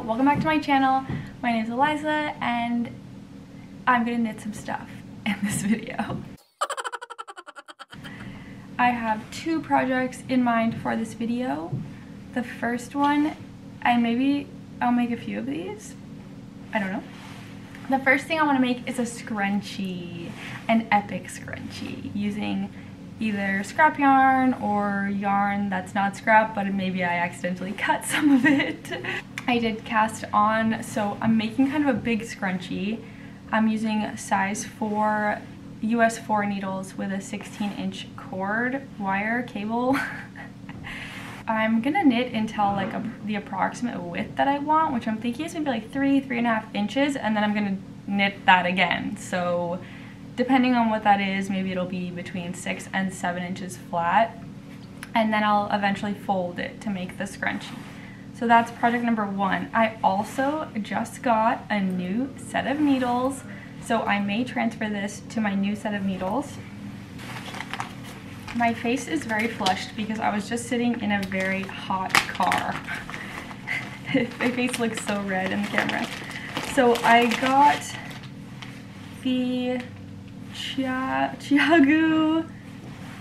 welcome back to my channel. My name is Eliza and I'm gonna knit some stuff in this video. I have two projects in mind for this video. The first one, and maybe I'll make a few of these, I don't know. The first thing I want to make is a scrunchie, an epic scrunchie, using either scrap yarn or yarn that's not scrap, but maybe I accidentally cut some of it. I did cast on, so I'm making kind of a big scrunchie. I'm using size 4 US 4 needles with a 16-inch cord wire cable. I'm gonna knit until like the approximate width that I want, which I'm thinking is maybe like 3.5 inches, and then I'm gonna knit that again. So depending on what that is, maybe it'll be between 6 and 7 inches flat, and then I'll eventually fold it to make the scrunchie. So that's project number one. I also just got a new set of needles, so I may transfer this to my new set of needles. My face is very flushed because I was just sitting in a very hot car. My face looks so red in the camera. So I got the Chiagu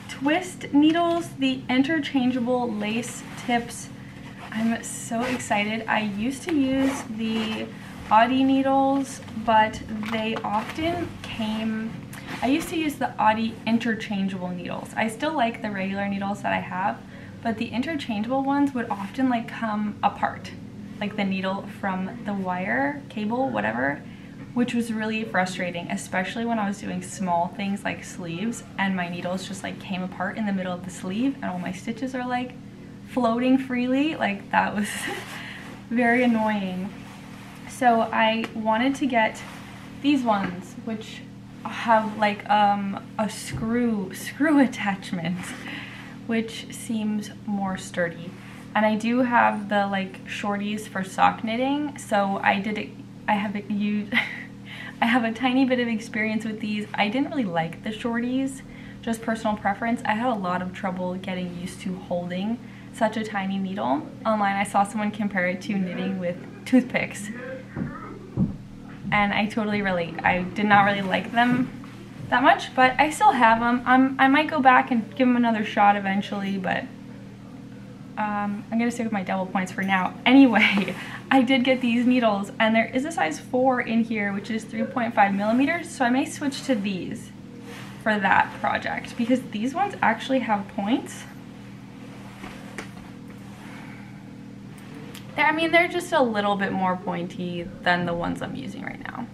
twist needles, the interchangeable lace tips. I'm so excited. I used to use the Audi needles, but they often came, I used to use the Audi interchangeable needles. I still like the regular needles that I have, but the interchangeable ones would often like come apart, like the needle from the wire, cable, whatever, which was really frustrating, especially when I was doing small things like sleeves and my needles just like came apart in the middle of the sleeve and all my stitches are like floating freely. Like that was very annoying. So I wanted to get these ones, which have like a screw attachment, which seems more sturdy. And I do have the like shorties for sock knitting, so I have a tiny bit of experience with these. I didn't really like the shorties, just personal preference. I had a lot of trouble getting used to holding such a tiny needle. Online I saw someone compare it to knitting with toothpicks, and I totally relate. I did not really like them that much, but I still have them. I might go back and give them another shot eventually, but I'm gonna stick with my double points for now. Anyway, I did get these needles, and there is a size 4 in here, which is 3.5 millimeters, so I may switch to these for that project, because these ones actually have points. I mean, they're just a little bit more pointy than the ones I'm using right now.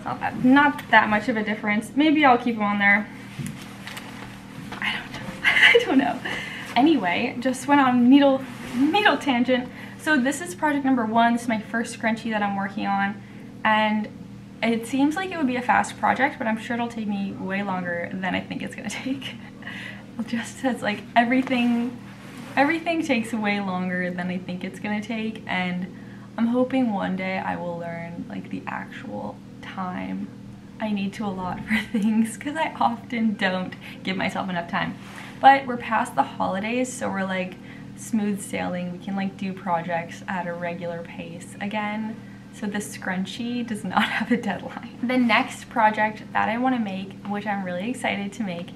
It's not that much of a difference. Maybe I'll keep them on there. I don't know. I don't know. Anyway, just went on needle tangent. So this is project number one. This is my first scrunchie that I'm working on, and it seems like it would be a fast project, but I'm sure it'll take me way longer than I think it's gonna take. It just says like everything takes way longer than I think it's gonna take, and I'm hoping one day I will learn like the actual time I need to allot for things, because I often don't give myself enough time. But we're past the holidays, so we're like smooth sailing. We can like do projects at a regular pace again. So this scrunchie does not have a deadline. The next project that I want to make, which I'm really excited to make,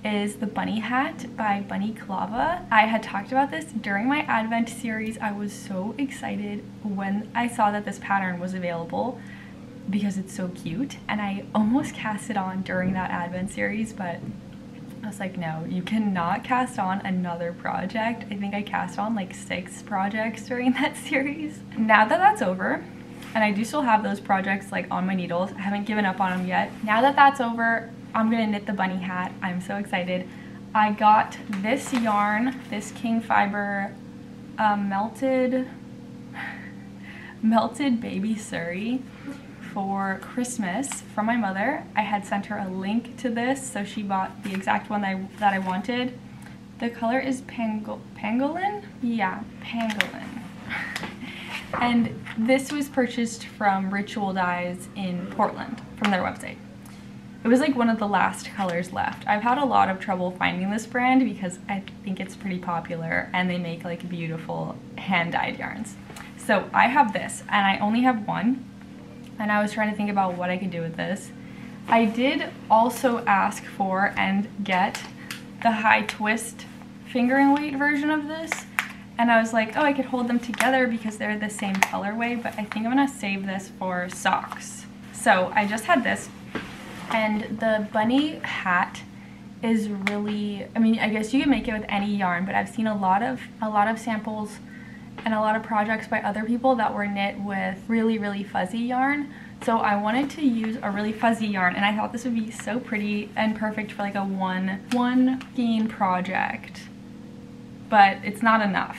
is the bunny hat by Bunny Clava. I had talked about this during my Advent series. I was so excited when I saw that this pattern was available because it's so cute, and I almost cast it on during that Advent series, but I was like, no, you cannot cast on another project. I think I cast on like 6 projects during that series. Now that that's over, and I do still have those projects like on my needles, I haven't given up on them yet. Now that that's over, I'm gonna knit the bunny hat. I'm so excited. I got this yarn, this King Fiber melted baby Surrey for Christmas from my mother. I had sent her a link to this, so she bought the exact one that I wanted. The color is pangolin? Yeah, pangolin. And this was purchased from Ritual Dyes in Portland from their website. It was like one of the last colors left. I've had a lot of trouble finding this brand because I think it's pretty popular and they make like beautiful hand-dyed yarns. So I have this and I only have one, and I was trying to think about what I could do with this. I did also ask for and get the high twist fingering weight version of this, and I was like, oh, I could hold them together because they're the same colorway, but I think I'm gonna save this for socks. So I just had this, and the bunny hat is really, I mean, I guess you can make it with any yarn, but I've seen a lot of samples and a lot of projects by other people that were knit with really fuzzy yarn. So I wanted to use a really fuzzy yarn, and I thought this would be so pretty and perfect for like a one skein project, but it's not enough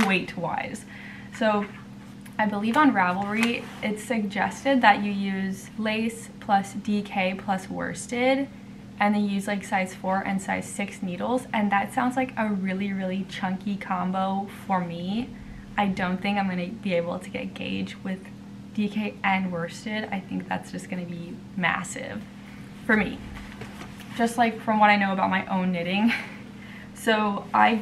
weight wise. So I believe on Ravelry it's suggested that you use lace plus DK plus worsted, and they use like size 4 and size 6 needles, and that sounds like a really chunky combo for me. I don't think I'm gonna be able to get gauge with DK and worsted. I think that's just gonna be massive for me, just like from what I know about my own knitting. So I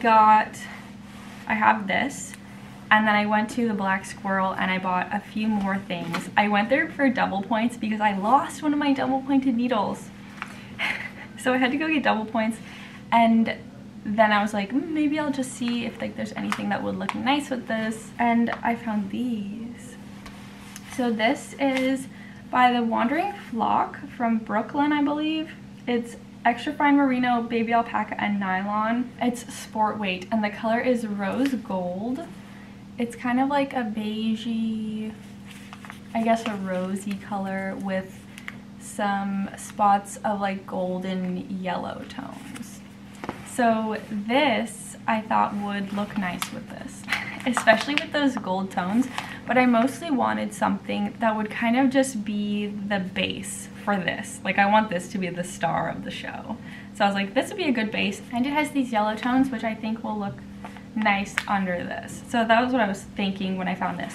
have this, and then I went to the Black Squirrel and I bought a few more things. I went there for double points because I lost one of my double pointed needles. So I had to go get double points, and then I was like, maybe I'll just see if like there's anything that would look nice with this, and I found these. So this is by the Wandering Flock from Brooklyn, I believe. It's extra fine merino, baby alpaca, and nylon. It's sport weight, and the color is rose gold. It's kind of like a beigey, I guess a rosy color with some spots of like golden yellow tones. So this I thought would look nice with this, especially with those gold tones, but I mostly wanted something that would kind of just be the base for this. Like I want this to be the star of the show. So I was like, this would be a good base, and it has these yellow tones which I think will look nice under this. So that was what I was thinking when I found this.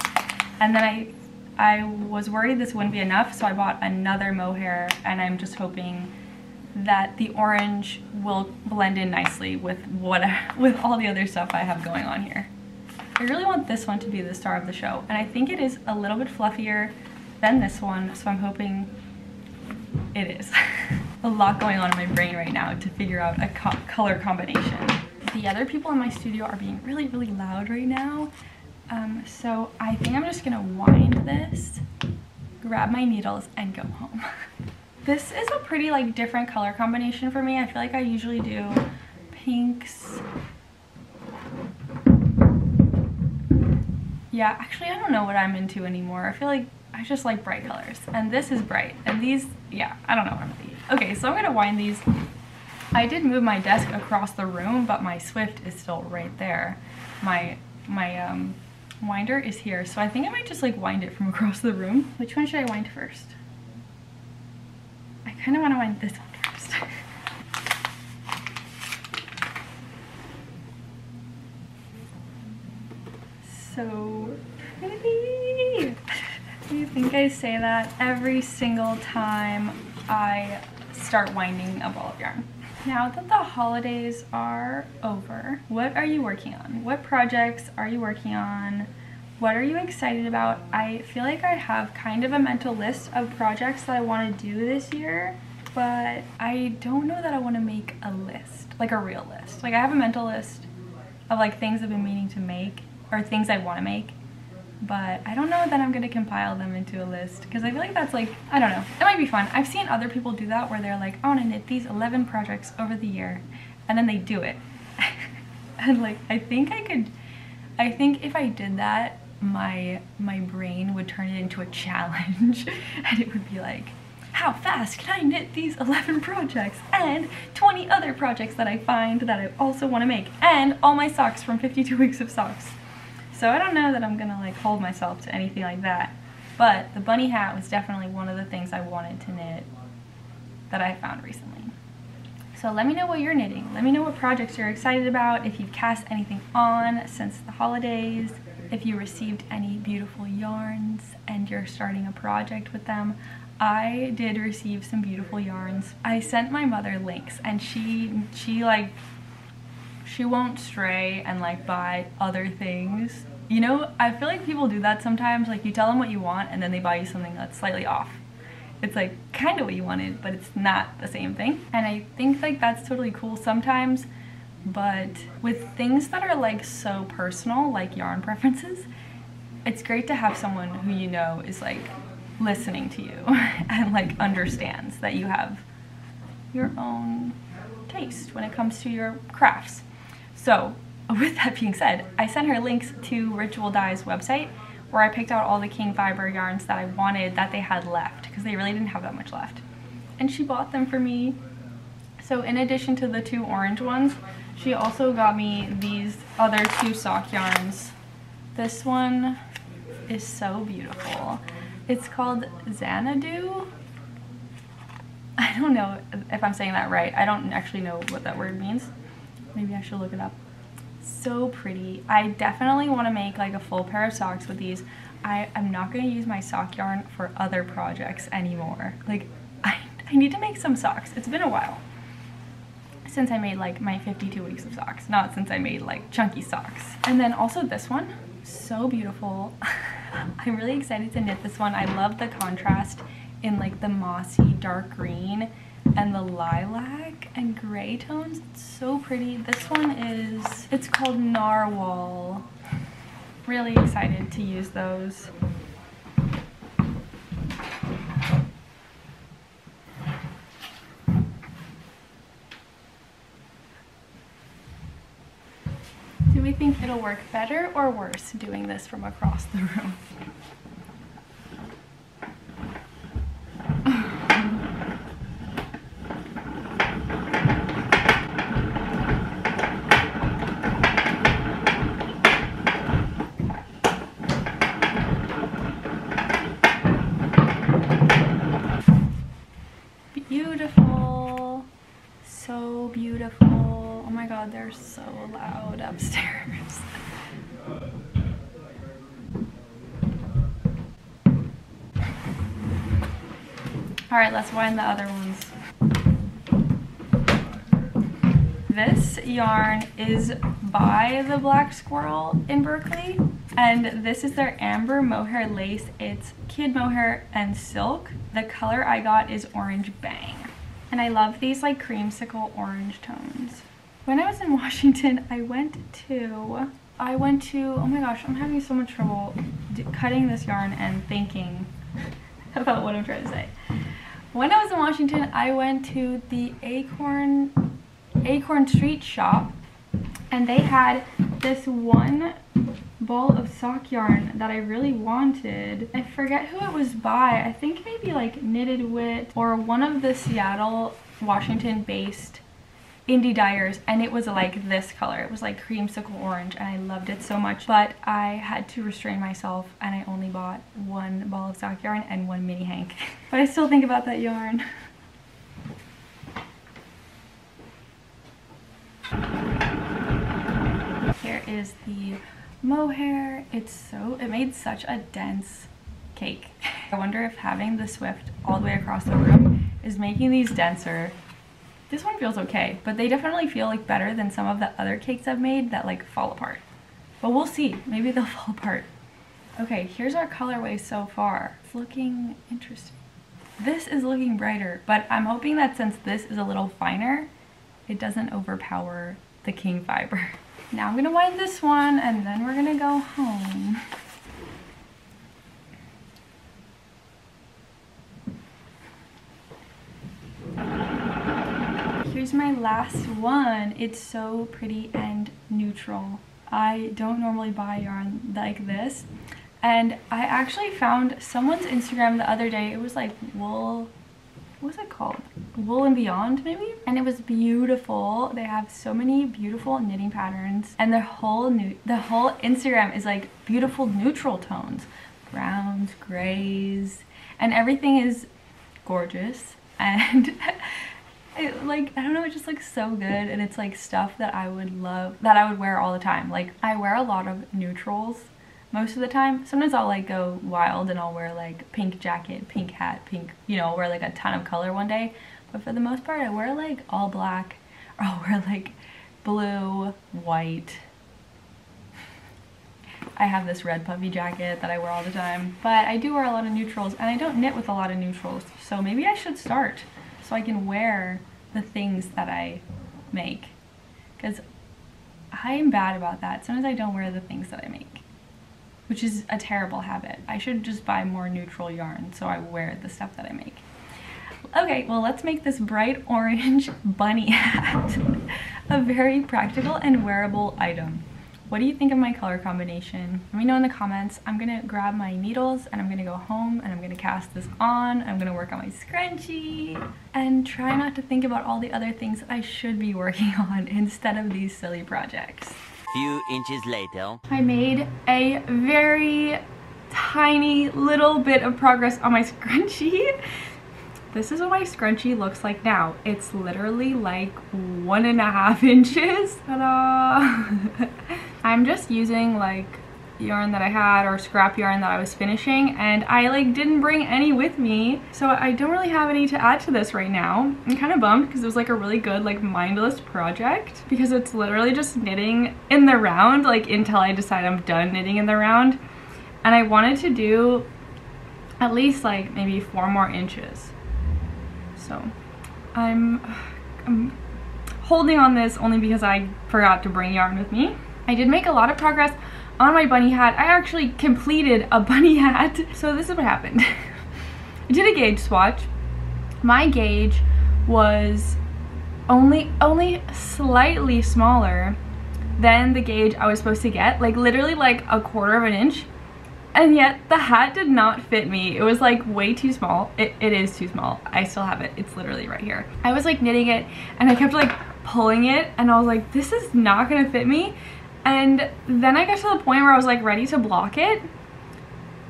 And then I was worried this wouldn't be enough, so I bought another mohair, and I'm just hoping that the orange will blend in nicely with all the other stuff I have going on here. I really want this one to be the star of the show, and I think it is a little bit fluffier than this one, so I'm hoping it is. A lot going on in my brain right now to figure out a color combination. The other people in my studio are being really loud right now, so I think I'm just gonna wind this, grab my needles, and go home. This is a pretty like different color combination for me. I feel like I usually do pinks. Yeah, actually I don't know what I'm into anymore. I feel like I just like bright colors, and this is bright, and these, yeah, I don't know what I'm gonna do. Okay, so I'm gonna wind these. I did move my desk across the room, but my Swift is still right there. My winder is here, so I think I might just like wind it from across the room. Which one should I wind first? I kind of want to wind this one first. So pretty. I think I say that every single time I start winding a ball of yarn. Now that the holidays are over, what are you working on? What projects are you working on? What are you excited about? I feel like I have kind of a mental list of projects that I want to do this year, but I don't know that I want to make a list, like a real list. Like I have a mental list of like things I've been meaning to make or things I want to make, but I don't know that I'm going to compile them into a list because I feel like that's like, I don't know, it might be fun. I've seen other people do that where they're like, I want to knit these 11 projects over the year, and then they do it. And like, I think if I did that, my brain would turn it into a challenge, and it would be like, how fast can I knit these 11 projects and 20 other projects that I find that I also want to make, and all my socks from 52 weeks of socks. So I don't know that I'm gonna like hold myself to anything like that, but the bunny hat was definitely one of the things I wanted to knit that I found recently. So let me know what you're knitting. Let me know what projects you're excited about, if you've cast anything on since the holidays, if you received any beautiful yarns and you're starting a project with them. I did receive some beautiful yarns. I sent my mother links, and she won't stray and like buy other things You know, I feel like people do that sometimes. Like you tell them what you want and then they buy you something that's slightly off. It's like kind of what you wanted, but it's not the same thing. And I think like that's totally cool sometimes. But with things that are like so personal, like yarn preferences, it's great to have someone who you know is like listening to you and like understands that you have your own taste when it comes to your crafts. So with that being said, I sent her links to Ritual Dye's website where I picked out all the king fiber yarns that I wanted that they had left because they really didn't have that much left. And she bought them for me. So in addition to the 2 orange ones, she also got me these other 2 sock yarns. This one is so beautiful. It's called Xanadu. I don't know if I'm saying that right. I don't actually know what that word means. Maybe I should look it up. So pretty. I definitely want to make like a full pair of socks with these. I'm not going to use my sock yarn for other projects anymore. Like I need to make some socks. It's been a while since I made like my 52 weeks of socks, not since I made like chunky socks. And then also this one, so beautiful. I'm really excited to knit this one. I love the contrast in like the mossy dark green and the lilac and gray tones. It's so pretty. This one is, it's called Narwhal. Really excited to use those. Do we think it'll work better or worse doing this from across the room? Beautiful, so beautiful. Oh my god, they're so loud upstairs. All right, let's wind the other ones. This yarn is by the Black Squirrel in Berkeley, and this is their amber mohair lace. It's kid mohair and silk. The color I got is Orange Bang, and I love these like creamsicle orange tones. When I was in Washington, I went to, oh my gosh, I'm having so much trouble cutting this yarn and thinking about what I'm trying to say. When I was in Washington, I went to the Acorn Street shop, and they had this one ball of sock yarn that I really wanted. I forget who it was by. I think maybe like Knitted Wit or one of the Seattle, Washington based indie dyers, and it was like this color. It was like creamsicle orange, and I loved it so much, but I had to restrain myself and I only bought 1 ball of sock yarn and 1 mini hank. But I still think about that yarn. Here is the mohair. It made such a dense cake. I wonder if having the Swift all the way across the room is making these denser. This one feels okay, but they definitely feel like better than some of the other cakes I've made that like fall apart. But we'll see, maybe they'll fall apart. Okay, here's our colorway so far. It's looking interesting. This is looking brighter, but I'm hoping that since this is a little finer, it doesn't overpower the king fiber. Now I'm gonna wind this one and then we're gonna go home. Here's my last one. It's so pretty and neutral. I don't normally buy yarn like this, and I actually found someone's Instagram the other day. It was like wool, what's it called? Wool and Beyond maybe? And it was beautiful. They have so many beautiful knitting patterns, and the whole Instagram is like beautiful neutral tones. Browns, grays, and everything is gorgeous. And I don't know, it just looks so good, and it's like stuff that I would love, that I would wear all the time. Like I wear a lot of neutrals most of the time. Sometimes I'll like go wild and I'll wear like pink jacket, pink hat, pink, you know, wear like a ton of color one day. But for the most part I wear like all black, or I'll wear like blue, white. I have this red puffy jacket that I wear all the time, but I do wear a lot of neutrals and I don't knit with a lot of neutrals. So maybe I should start so I can wear the things that I make, because I am bad about that. Sometimes I don't wear the things that I make, which is a terrible habit. I should just buy more neutral yarn so I wear the stuff that I make. Okay, well, let's make this bright orange bunny hat a very practical and wearable item. What do you think of my color combination? Let me know in the comments. I'm gonna grab my needles and I'm gonna go home and I'm gonna cast this on. I'm gonna work on my scrunchie and try not to think about all the other things I should be working on instead of these silly projects. Few inches later. I made a very tiny little bit of progress on my scrunchie. This is what my scrunchie looks like now. It's literally like 1.5 inches. Ta-da! I'm just using like yarn that I had or scrap yarn that I was finishing, and I like didn't bring any with me, so I don't really have any to add to this right now. I'm kind of bummed because it was like a really good like mindless project, because it's literally just knitting in the round like until I decide I'm done knitting in the round, and I wanted to do at least like maybe 4 more inches. So I'm holding on this only because I forgot to bring yarn with me. I did make a lot of progress on my bunny hat. I actually completed a bunny hat. So this is what happened. I did a gauge swatch. My gauge was only slightly smaller than the gauge I was supposed to get, like literally like 1/4 inch. And yet the hat did not fit me. It was like way too small. It is too small. I still have it. It's literally right here. I was like knitting it and I kept like pulling it and I was like, this is not gonna fit me. And then I got to the point where I was like ready to block it.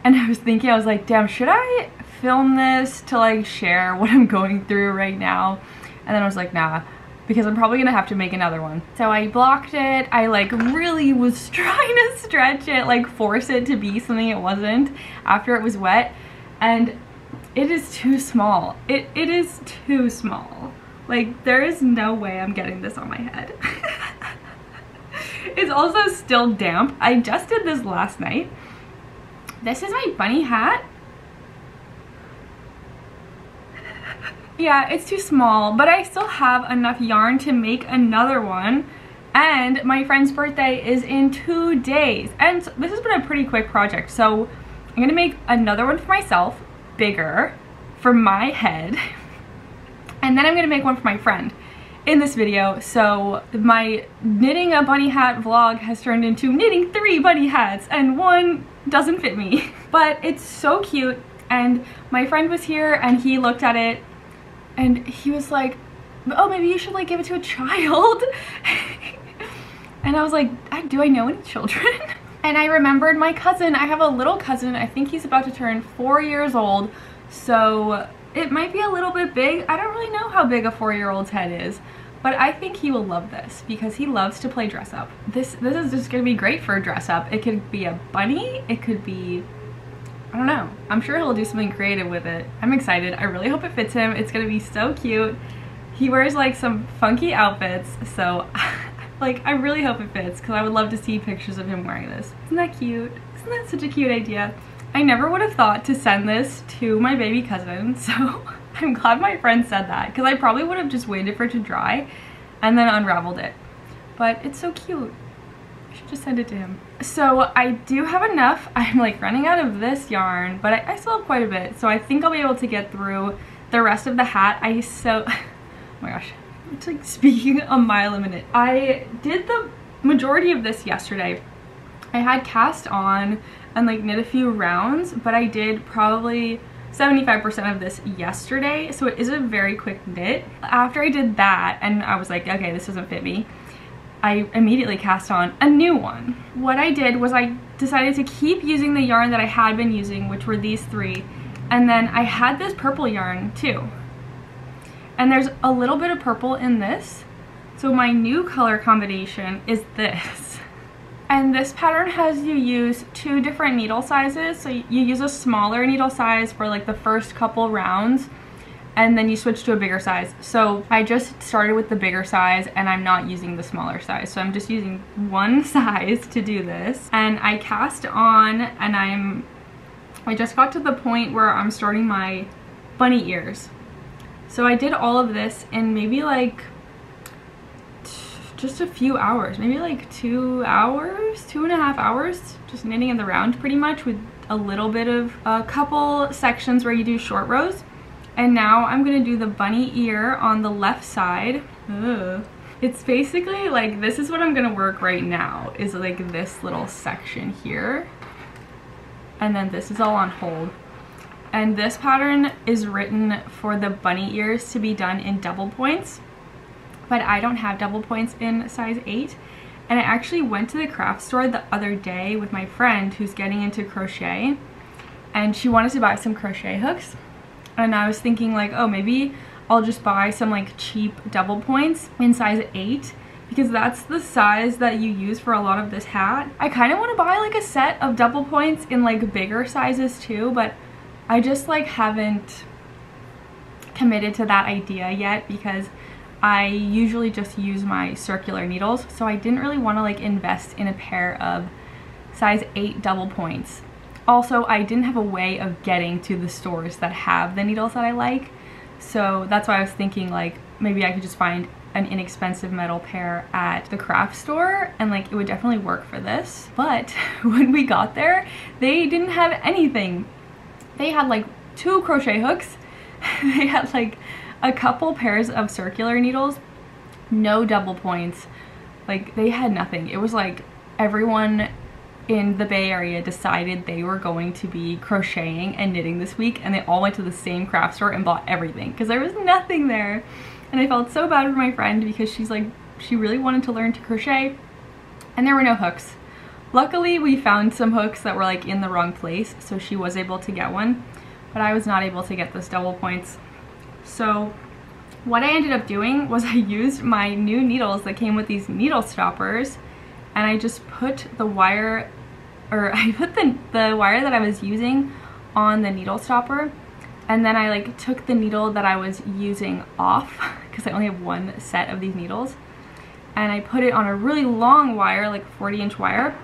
And I was thinking, I was like, damn, should I film this to like share what I'm going through right now? And then I was like, nah, because I'm probably gonna have to make another one. So I blocked it. I like really was trying to stretch it, like force it to be something it wasn't after it was wet. And it is too small. It is too small. Like there is no way I'm getting this on my head. It's also still damp. I just did this last night. This is my bunny hat. Yeah, it's too small, but I still have enough yarn to make another one. And my friend's birthday is in 2 days. And this has been a pretty quick project. So I'm gonna make another one for myself, bigger, for my head. And then I'm gonna make one for my friend in this video. So my knitting a bunny hat vlog has turned into knitting 3 bunny hats and 1 doesn't fit me. But it's so cute, and my friend was here and he looked at it and he was like, oh, maybe you should like give it to a child. And I was like, do I know any children? And I remembered my cousin. I have a little cousin. I think he's about to turn 4 years old. So it might be a little bit big. I don't really know how big a 4-year-old's head is, but I think he will love this because he loves to play dress up. This is just gonna be great for a dress up. It could be a bunny. It could be, I don't know. I'm sure he'll do something creative with it. I'm excited. I really hope it fits him. It's gonna be so cute. He wears like some funky outfits, so like I really hope it fits because I would love to see pictures of him wearing this. Isn't that cute? Isn't that such a cute idea? I never would have thought to send this to my baby cousin, so I'm glad my friend said that because I probably would have just waited for it to dry and then unraveled it. But it's so cute. I should just send it to him. So I do have enough. I'm like running out of this yarn, but I still have quite a bit. So I think I'll be able to get through the rest of the hat. Oh my gosh, it's like speaking a mile a minute. I did the majority of this yesterday. I had cast on and like knit a few rounds, but I did probably 75% of this yesterday, so it is a very quick knit. After I did that and I was like, okay, this doesn't fit me, I immediately cast on a new one. What I did was I decided to keep using the yarn that I had been using, which were these 3, and then I had this purple yarn too. And there's a little bit of purple in this, so my new color combination is this. And this pattern has you use 2 different needle sizes. So you use a smaller needle size for like the first couple rounds, and then you switch to a bigger size. So I just started with the bigger size and I'm not using the smaller size. So I'm just using one size to do this. And I cast on and I just got to the point where I'm starting my bunny ears. So I did all of this in maybe like just a few hours, maybe like 2 hours, 2.5 hours, just knitting in the round pretty much, with a little bit of a couple sections where you do short rows. And now I'm gonna do the bunny ear on the left side. Ugh. It's basically like, this is what I'm gonna work right now, is like this little section here. And then this is all on hold. And this pattern is written for the bunny ears to be done in double points, but I don't have double points in size 8. And I actually went to the craft store the other day with my friend who's getting into crochet, and she wanted to buy some crochet hooks. And I was thinking like, oh, maybe I'll just buy some like cheap double points in size 8, because that's the size that you use for a lot of this hat. I kind of want to buy like a set of double points in like bigger sizes too, but I just like haven't committed to that idea yet, because I usually just use my circular needles. So I didn't really want to like invest in a pair of size 8 double points. Also, I didn't have a way of getting to the stores that have the needles that I like. So that's why I was thinking like maybe I could just find an inexpensive metal pair at the craft store, and like it would definitely work for this. But when we got there, they didn't have anything. They had like 2 crochet hooks. They had like a couple pairs of circular needles, no double points. Like they had nothing. It was like everyone in the Bay Area decided they were going to be crocheting and knitting this week, and they all went to the same craft store and bought everything because there was nothing there. And I felt so bad for my friend because she's like, she really wanted to learn to crochet and there were no hooks. Luckily we found some hooks that were like in the wrong place, so she was able to get one, but I was not able to get those double points. So what I ended up doing was I used my new needles that came with these needle stoppers, and I just put the wire, or I put the wire that I was using on the needle stopper, and then I like took the needle that I was using off because I only have one set of these needles, and I put it on a really long wire, like 40-inch wire,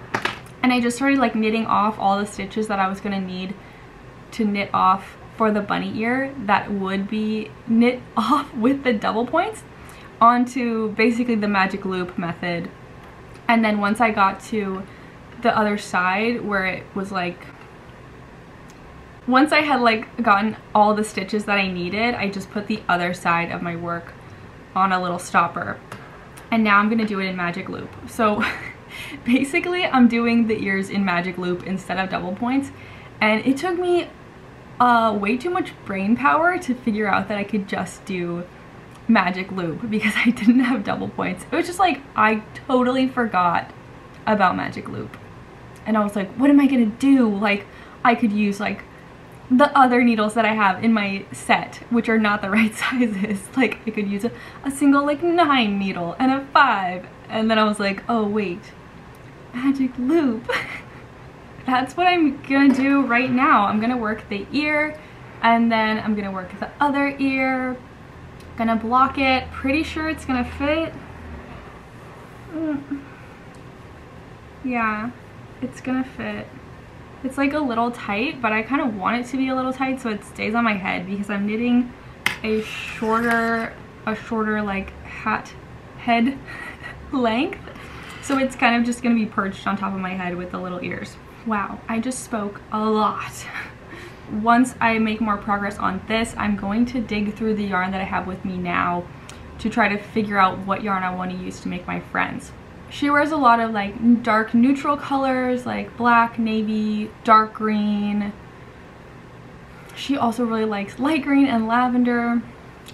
and I just started like knitting off all the stitches that I was gonna need to knit off for the bunny ear that would be knit off with the double points onto basically the magic loop method. And then once I got to the other side where it was like, once I had like gotten all the stitches that I needed, I just put the other side of my work on a little stopper. And now I'm gonna do it in magic loop. So basically I'm doing the ears in magic loop instead of double points. And it took me way too much brain power to figure out that I could just do magic loop because I didn't have double points. It was just like I totally forgot about magic loop, and I was like, what am I gonna do? Like I could use like the other needles that I have in my set, which are not the right sizes. Like I could use a single like 9 needle and a 5, and then I was like, oh wait, magic loop. That's what I'm gonna do right now. I'm gonna work the ear, and then I'm gonna work the other ear. Gonna block it. Pretty sure it's gonna fit. Yeah, it's gonna fit. It's like a little tight, but I kind of want it to be a little tight so it stays on my head, because I'm knitting a shorter like hat head length. So it's kind of just gonna be perched on top of my head with the little ears. Wow, I just spoke a lot. Once I make more progress on this, I'm going to dig through the yarn that I have with me now to try to figure out what yarn I want to use to make my friends. She wears a lot of like dark neutral colors like black, navy, dark green. She also really likes light green and lavender,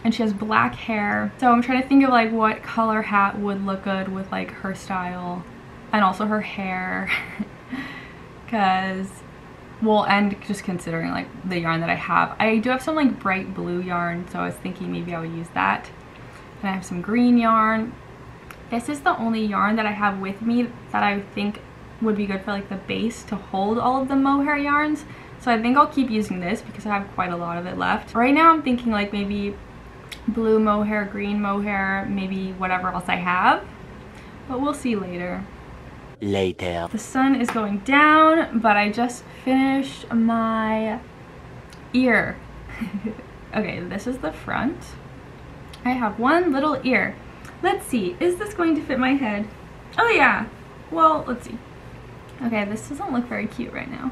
and she has black hair. So I'm trying to think of like what color hat would look good with like her style and also her hair. Because, well, and just considering like the yarn that I have. I do have some like bright blue yarn, so I was thinking maybe I would use that. And I have some green yarn. This is the only yarn that I have with me that I think would be good for like the base to hold all of the mohair yarns. So I think I'll keep using this because I have quite a lot of it left. Right now I'm thinking like maybe blue mohair, green mohair, maybe whatever else I have. But we'll see later. Later. The sun is going down, but I just finished my ear. Okay, this is the front. I have one little ear. Let's see, is this going to fit my head? Oh yeah, well, let's see. Okay, this doesn't look very cute right now.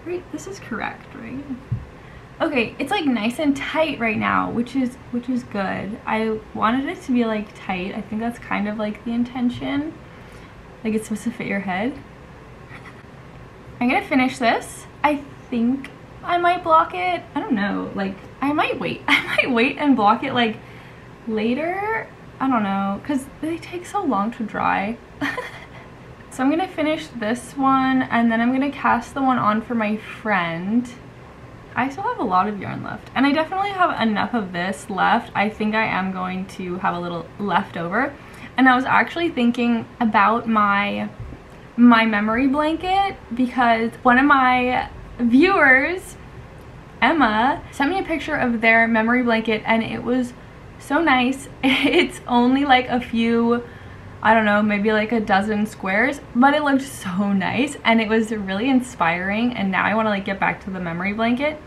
Right, this is correct, right? Okay, it's like nice and tight right now, which is good. I wanted it to be like tight. I think that's kind of like the intention. Like it's supposed to fit your head. I'm gonna finish this. I think I might block it. I don't know, like I might wait. I might wait and block it like later. I don't know, because they take so long to dry. So I'm gonna finish this one and then I'm gonna cast the one on for my friend. I still have a lot of yarn left and I definitely have enough of this left. I think I am going to have a little left over. And I was actually thinking about my memory blanket because one of my viewers, Emma, sent me a picture of their memory blanket and it was so nice. It's only like a few, I don't know, maybe like a dozen squares, but it looked so nice and it was really inspiring. And now I want to like get back to the memory blanket.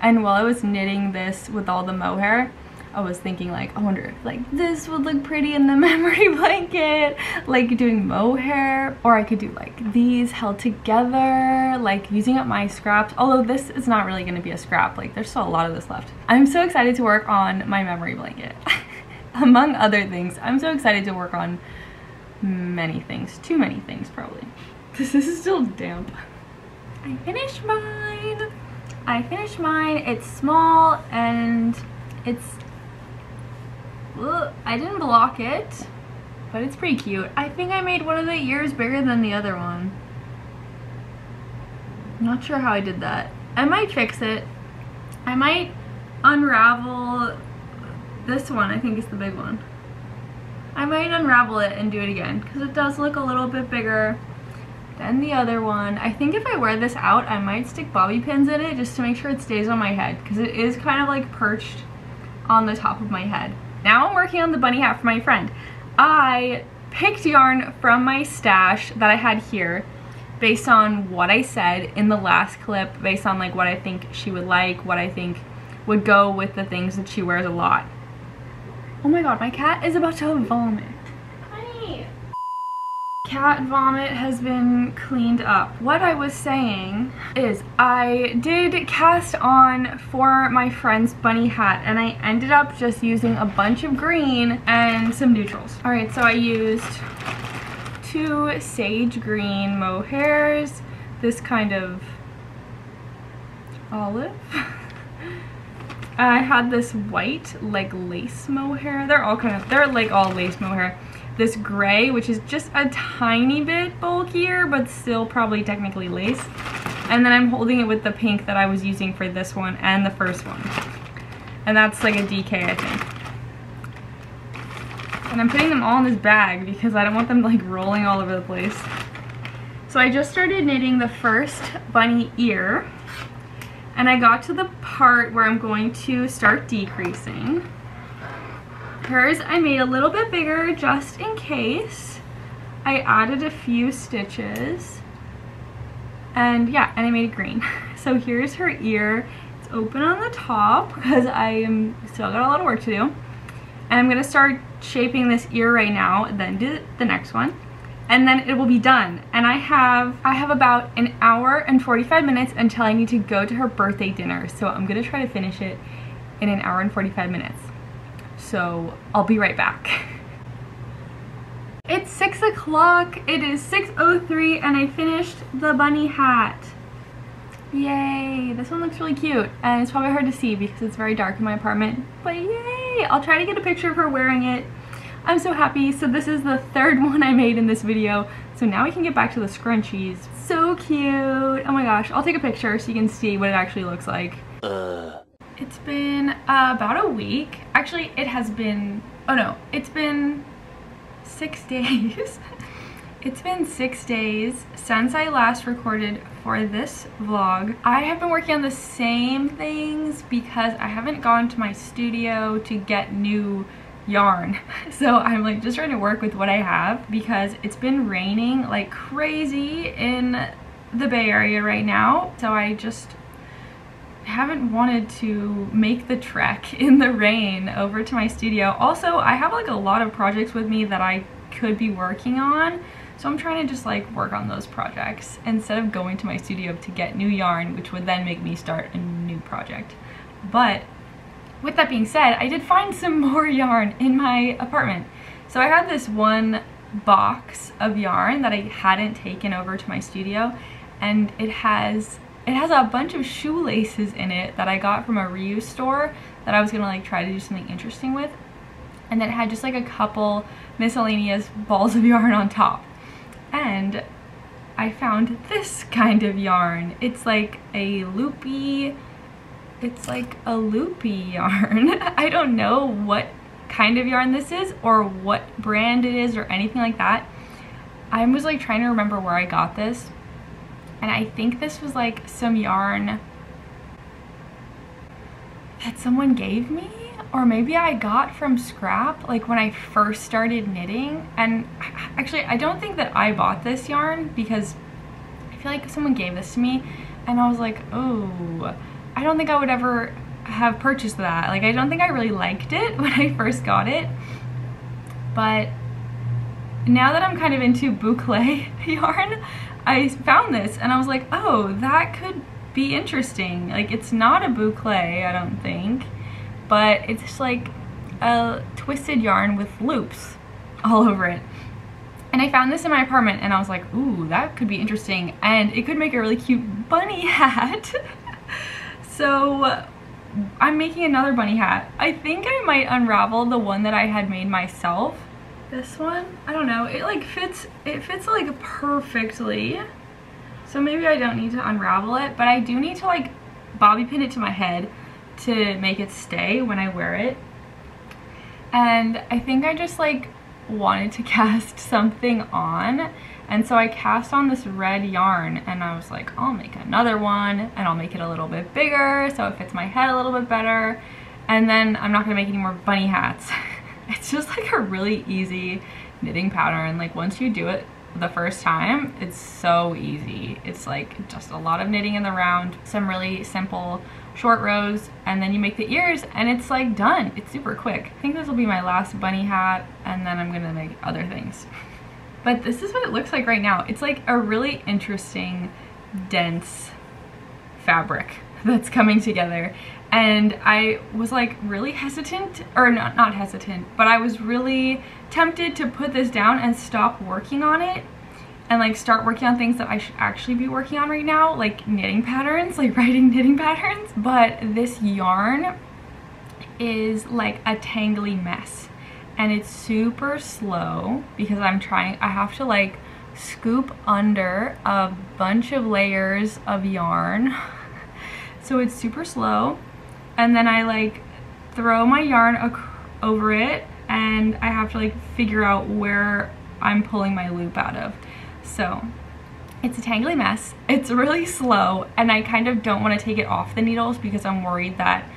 And while I was knitting this with all the mohair, I was thinking like, I wonder if like this would look pretty in the memory blanket, like doing mohair, or I could do like these held together, like using up my scraps. Although this is not really going to be a scrap, like there's still a lot of this left. I'm so excited to work on my memory blanket. Among other things, I'm so excited to work on many things, too many things probably. This is still damp. I finished mine. It's small and it's, ugh, I didn't block it, but it's pretty cute. I think I made one of the ears bigger than the other one. I'm not sure how I did that. I might fix it. I might unravel this one. I think is the big one. I might unravel it and do it again because it does look a little bit bigger than the other one. I think if I wear this out, I might stick bobby pins in it just to make sure it stays on my head because it is kind of like perched on the top of my head. Now I'm working on the bunny hat for my friend. I picked yarn from my stash that I had here based on what I said in the last clip, based on like what I think she would like, what I think would go with the things that she wears a lot. Oh my god, my cat is about to vomit. Honey. Cat vomit has been cleaned up. What I was saying is I did cast on for my friend's bunny hat and I ended up just using a bunch of green and some neutrals. Alright, so I used 2 sage green mohairs, this kind of olive. I had this white like lace mohair. They're like all lace mohair. This gray, which is just a tiny bit bulkier, but still probably technically lace. And then I'm holding it with the pink that I was using for this one and the first one. And that's like a DK, I think. And I'm putting them all in this bag because I don't want them like rolling all over the place. So I just started knitting the first bunny ear. And I got to the part where I'm going to start decreasing. Hers I made a little bit bigger just in case. I added a few stitches. And yeah, and I made it green. So here's her ear. It's open on the top because I am still got a lot of work to do. And I'm gonna start shaping this ear right now, and then do the next one. And then it will be done. And I have about an hour and 45 minutes until I need to go to her birthday dinner. So I'm gonna try to finish it in an hour and 45 minutes. So I'll be right back. It's 6 o'clock, it is 6:03 and I finished the bunny hat. Yay, this one looks really cute. And it's probably hard to see because it's very dark in my apartment, but yay! I'll try to get a picture of her wearing it. I'm so happy. So this is the third one I made in this video. So now we can get back to the scrunchies. So cute. Oh my gosh. I'll take a picture so you can see what it actually looks like. It's been about a week. Actually, it has been, oh no, it's been 6 days It's been 6 days since I last recorded for this vlog. I have been working on the same things because I haven't gone to my studio to get new yarn. So I'm like just trying to work with what I have because it's been raining like crazy in the Bay Area right now. So I just haven't wanted to make the trek in the rain over to my studio. Also, I have like a lot of projects with me that I could be working on. So I'm trying to just like work on those projects instead of going to my studio to get new yarn, which would then make me start a new project. But with that being said, I did find some more yarn in my apartment. So I had this one box of yarn that I hadn't taken over to my studio, and it has a bunch of shoelaces in it that I got from a reuse store that I was gonna like try to do something interesting with. And then it had just like a couple miscellaneous balls of yarn on top. And I found this kind of yarn. It's like a loopy, yarn. I don't know what kind of yarn this is or what brand it is or anything like that. I was like trying to remember where I got this. And I think this was like some yarn that someone gave me, or maybe I got from scrap like when I first started knitting. And actually I don't think that I bought this yarn because I feel like someone gave this to me and I was like, oh, I don't think I would ever have purchased that. Like I don't think I really liked it when I first got it. But now that I'm kind of into boucle yarn, I found this and I was like, oh, that could be interesting. Like it's not a boucle, I don't think, but it's like a twisted yarn with loops all over it. And I found this in my apartment and I was like, ooh, that could be interesting, and it could make a really cute bunny hat. So I'm making another bunny hat. I think I might unravel the one that I had made myself. This one, I don't know, it fits like perfectly. So maybe I don't need to unravel it, but I do need to like bobby pin it to my head to make it stay when I wear it. And I think I just like wanted to cast something on, and so I cast on this red yarn and I was like, I'll make another one and I'll make it a little bit bigger so it fits my head a little bit better, and then I'm not gonna make any more bunny hats. It's just like a really easy knitting pattern. Like once you do it the first time, it's so easy. It's like just a lot of knitting in the round, some really simple short rows, and then you make the ears and it's like done. It's super quick. I think this will be my last bunny hat and then I'm gonna make other things. But this is what it looks like right now. It's like a really interesting, dense fabric that's coming together. And I was like really hesitant, or not hesitant, but I was really tempted to put this down and stop working on it and like start working on things that I should actually be working on right now, like knitting patterns, like writing knitting patterns. But this yarn is like a tangly mess and it's super slow because I have to like scoop under a bunch of layers of yarn. So it's super slow. And then I like throw my yarn over it and I have to like figure out where I'm pulling my loop out of. So it's a tangly mess. It's really slow and I kind of don't want to take it off the needles because I'm worried that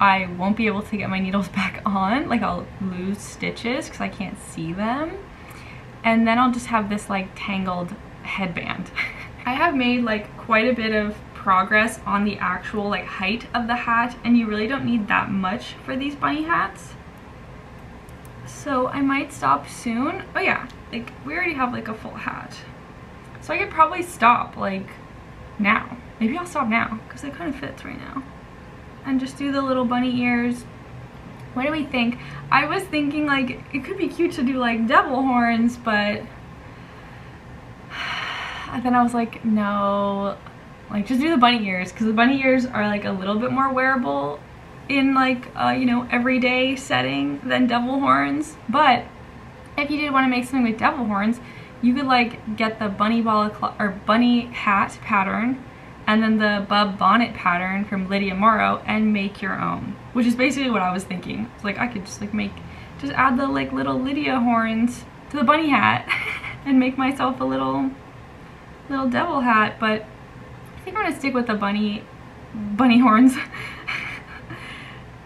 I won't be able to get my needles back on. Like I'll lose stitches because I can't see them. And then I'll just have this like tangled headband. I have made like quite a bit of progress on the actual like height of the hat, and you really don't need that much for these bunny hats. So I might stop soon. Oh yeah, like we already have like a full hat. So I could probably stop like now. Maybe I'll stop now because it kind of fits right now. And just do the little bunny ears. What do we think? I was thinking like it could be cute to do like devil horns, but then I was like, no, like just do the bunny ears, because the bunny ears are like a little bit more wearable in like you know, everyday setting than devil horns. But if you did want to make something with devil horns, you could like get the bunny bunny hat pattern and then the bub bonnet pattern from Lydia Morrow and make your own, which is basically what I was thinking. It's like I could just like just add the like little Lydia horns to the bunny hat and make myself a little devil hat, but I think I'm gonna stick with the bunny horns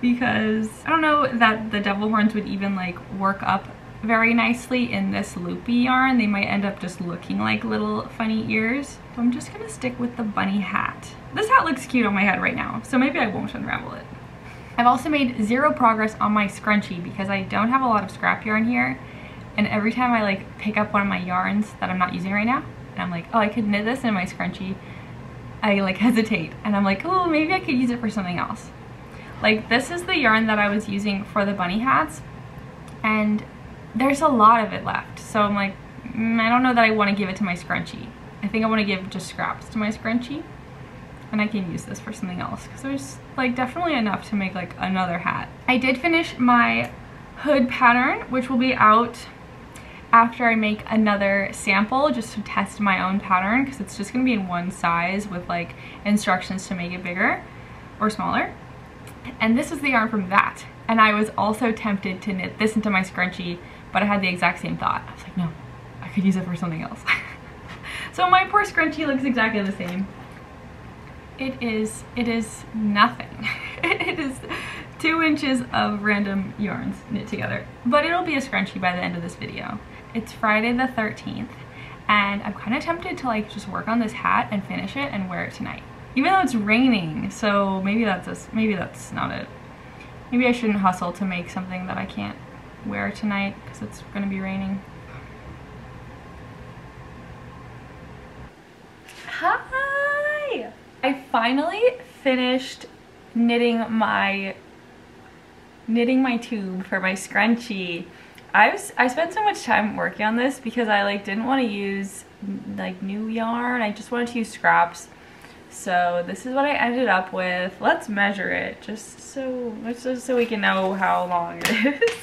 because I don't know that the devil horns would even like work up very nicely in this loopy yarn. They might end up just looking like little funny ears. So I'm just gonna stick with the bunny hat. This hat looks cute on my head right now, so maybe I won't unravel it. I've also made zero progress on my scrunchie because I don't have a lot of scrap yarn here, and every time I like pick up one of my yarns that I'm not using right now and I'm like, oh, I could knit this in my scrunchie, I like hesitate and I'm like, oh, maybe I could use it for something else. Like this is the yarn that I was using for the bunny hats, and there's a lot of it left, so I'm like, I don't know that I want to give it to my scrunchie. I think I want to give just scraps to my scrunchie, and I can use this for something else because there's like definitely enough to make like another hat. I did finish my hood pattern, which will be out after I make another sample just to test my own pattern, because it's just going to be in one size with like instructions to make it bigger or smaller. And this is the yarn from that, and I was also tempted to knit this into my scrunchie, but I had the exact same thought. I was like, no, I could use it for something else. So my poor scrunchie looks exactly the same. It is nothing. It is 2 inches of random yarns knit together, but it'll be a scrunchie by the end of this video. It's Friday the 13th, and I'm kind of tempted to like just work on this hat and finish it and wear it tonight. Even though it's raining, so maybe that's not it. Maybe I shouldn't hustle to make something that I can't wear tonight because it's gonna be raining. Hi! I finally finished knitting my tube for my scrunchie. I spent so much time working on this because I like didn't want to use like new yarn. I just wanted to use scraps. So this is what I ended up with. Let's measure it just so we can know how long it is.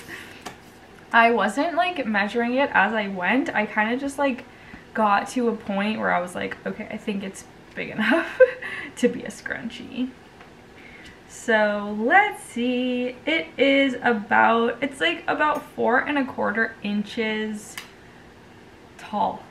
I wasn't like measuring it as I went. I kind of just like got to a point where I was like, okay, I think it's big enough to be a scrunchie. So let's see, it's like about 4 1/4 inches tall.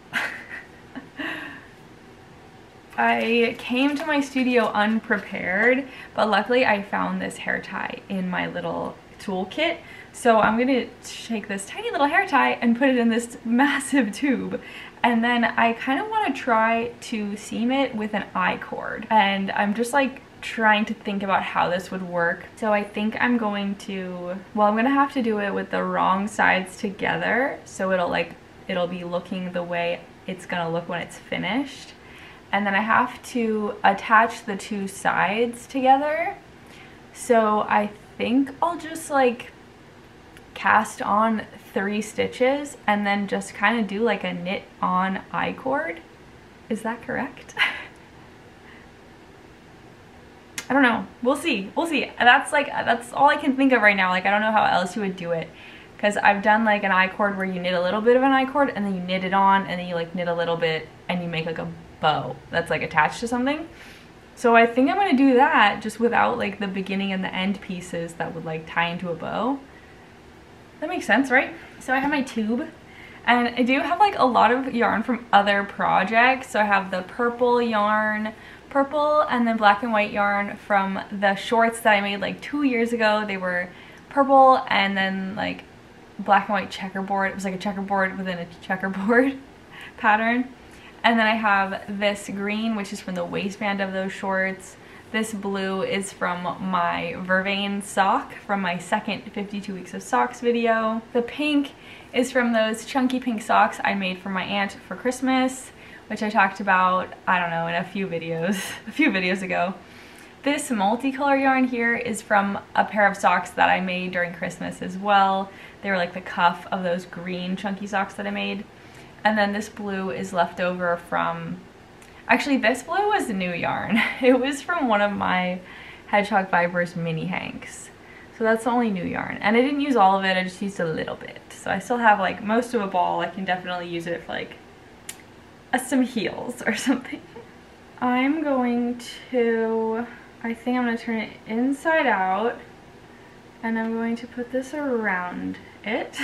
I came to my studio unprepared, but luckily I found this hair tie in my little toolkit. So I'm gonna take this tiny little hair tie and put it in this massive tube. And then I kind of want to try to seam it with an I-cord. And I'm just like trying to think about how this would work. So I think I'm going to, well, I'm gonna have to do it with the wrong sides together. So it'll be looking the way it's gonna look when it's finished. And then I have to attach the 2 sides together. So I think I'll just like cast on 3 stitches and then just kind of do like a knit on I-cord. Is that correct? I don't know. We'll see. We'll see. That's all I can think of right now. Like I don't know how else you would do it, because I've done like an I-cord where you knit a little bit of an I-cord and then you knit it on and then you like knit a little bit and you make like a bow that's like attached to something. So I think I'm gonna do that just without like the beginning and the end pieces that would like tie into a bow. That makes sense, right? So I have my tube, and I do have like a lot of yarn from other projects. So I have the purple yarn, purple and then black and white yarn from the shorts that I made like 2 years ago. They were purple and then like black and white checkerboard. It was like a checkerboard within a checkerboard pattern. And then I have this green, which is from the waistband of those shorts. This blue is from my vervain sock from my second 52 weeks of socks video. The pink is from those chunky pink socks I made for my aunt for Christmas, which I talked about, I don't know, in a few videos ago. This multicolor yarn here is from a pair of socks that I made during Christmas as well. They were like the cuff of those green chunky socks that I made. And then this blue is left over from, actually this blue was new yarn. It was from one of my Hedgehog Fibers mini hanks. So that's the only new yarn. And I didn't use all of it, I just used a little bit. So I still have like most of a ball. I can definitely use it for like some heels or something. I'm going to, I think I'm gonna turn it inside out, and I'm going to put this around it.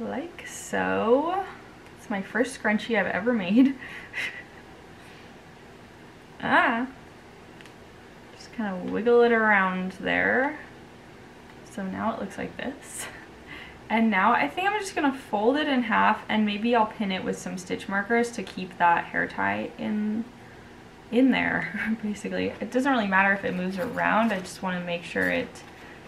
Like so. It's my first scrunchie I've ever made. Just kind of wiggle it around there. So now it looks like this. And now I think I'm just gonna fold it in half, and maybe I'll pin it with some stitch markers to keep that hair tie in there, basically. It doesn't really matter if it moves around, I just wanna make sure it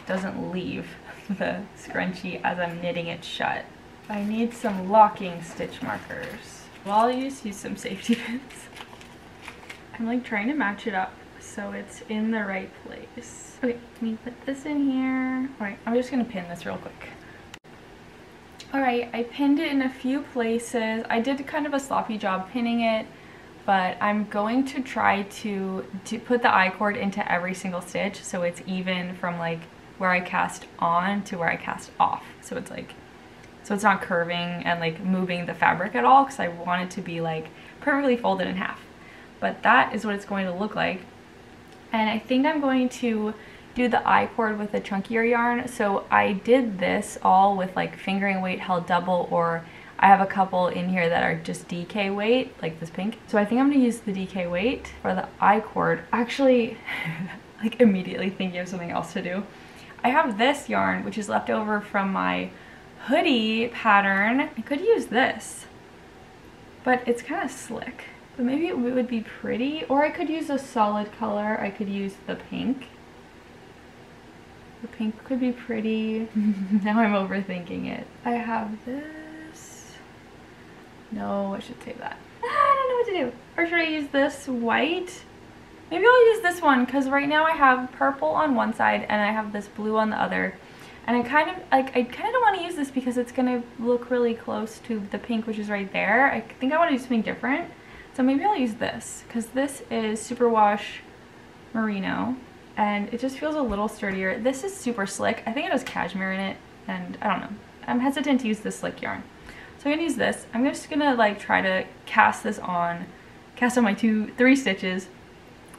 doesn't leave the scrunchie as I'm knitting it shut. I need some locking stitch markers. Well, I'll use some safety pins. I'm like trying to match it up so it's in the right place. Okay, let me put this in here. All right, I'm just gonna pin this real quick. All right, I pinned it in a few places. I did kind of a sloppy job pinning it, but I'm going to try to put the I-cord into every single stitch so it's even from like where I cast on to where I cast off. So it's like, so it's not curving and like moving the fabric at all, because I want it to be like perfectly folded in half. But that is what it's going to look like. And I think I'm going to do the I-cord with a chunkier yarn. So I did this all with like fingering weight held double, or I have a couple in here that are just DK weight, like this pink. So I think I'm gonna use the DK weight for the I-cord. Actually, like immediately thinking of something else to do. I have this yarn, which is left over from my hoodie pattern. I could use this, but it's kind of slick. But maybe it would be pretty, or I could use a solid color. I could use the pink. The pink could be pretty. Now I'm overthinking it. I have this. No, I should save that. I don't know what to do. Or should I use this white? Maybe I'll use this one, because right now I have purple on one side and I have this blue on the other. And I kind of want to use this because it's going to look really close to the pink, which is right there. I think I want to do something different. So maybe I'll use this, because this is Superwash Merino. And it just feels a little sturdier. This is super slick. I think it has cashmere in it, and I don't know. I'm hesitant to use this slick yarn. So I'm gonna use this. I'm just gonna like try to cast on my 3 stitches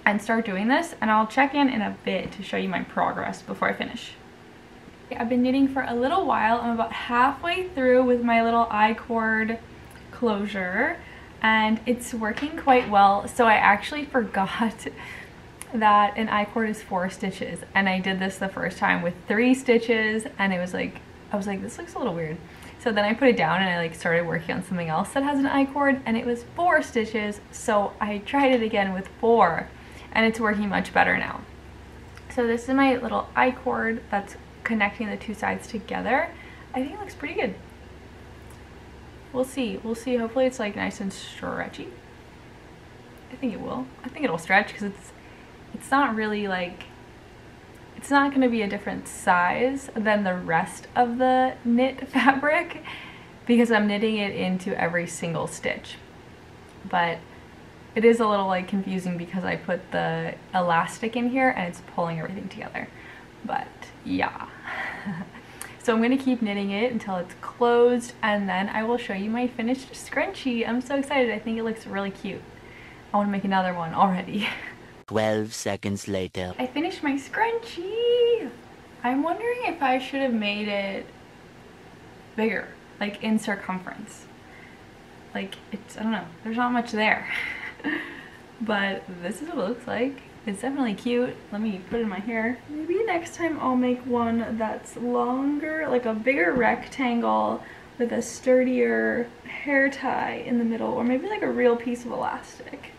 and start doing this, and I'll check in a bit to show you my progress before I finish. I've been knitting for a little while. I'm about halfway through with my little I-cord closure, and it's working quite well. So I actually forgot that an I-cord is 4 stitches, and I did this the first time with 3 stitches, and it was like, I was like, this looks a little weird. So then I put it down and I like started working on something else that has an I-cord, and it was 4 stitches. So I tried it again with 4, and it's working much better now. So this is my little I-cord that's connecting the 2 sides together. I think it looks pretty good. We'll see. We'll see. Hopefully it's like nice and stretchy. I think it will. I think it'll stretch, because it's not really like, it's not going to be a different size than the rest of the knit fabric, because I'm knitting it into every single stitch. But it is a little like confusing because I put the elastic in here and it's pulling everything together. But yeah. So I'm going to keep knitting it until it's closed, and then I will show you my finished scrunchie. I'm so excited. I think it looks really cute. I want to make another one already. 12 seconds later. I finished my scrunchie. I'm wondering if I should have made it bigger, like in circumference. Like, it's, I don't know, there's not much there. But this is what it looks like. It's definitely cute. Let me put it in my hair. Maybe next time I'll make one that's longer, like a bigger rectangle with a sturdier hair tie in the middle, or maybe like a real piece of elastic.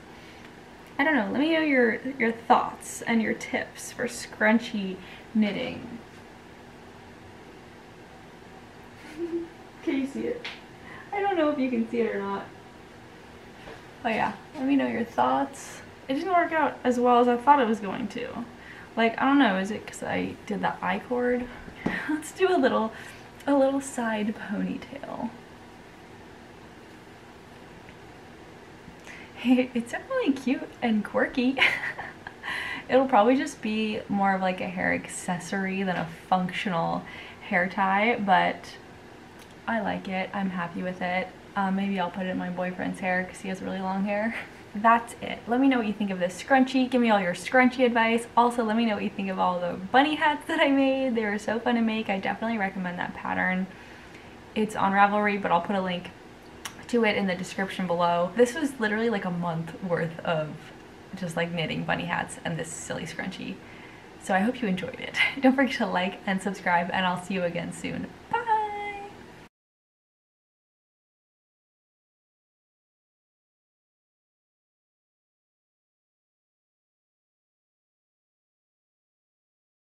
I don't know, let me know your thoughts and your tips for scrunchie knitting. Can you see it? I don't know if you can see it or not. Oh yeah, let me know your thoughts. It didn't work out as well as I thought it was going to. Like, I don't know, is it because I did the I-cord? Let's do a little side ponytail. It's definitely cute and quirky. It'll probably just be more of like a hair accessory than a functional hair tie, but I like it. I'm happy with it. Maybe I'll put it in my boyfriend's hair because he has really long hair. That's it. Let me know what you think of this scrunchie. Give me all your scrunchie advice. Also, let me know what you think of all the bunny hats that I made. They were so fun to make. I definitely recommend that pattern. It's on Ravelry, but I'll put a link to it in the description below. This was literally like a month worth of just like knitting bunny hats and this silly scrunchie. So I hope you enjoyed it. Don't forget to like and subscribe, and I'll see you again soon.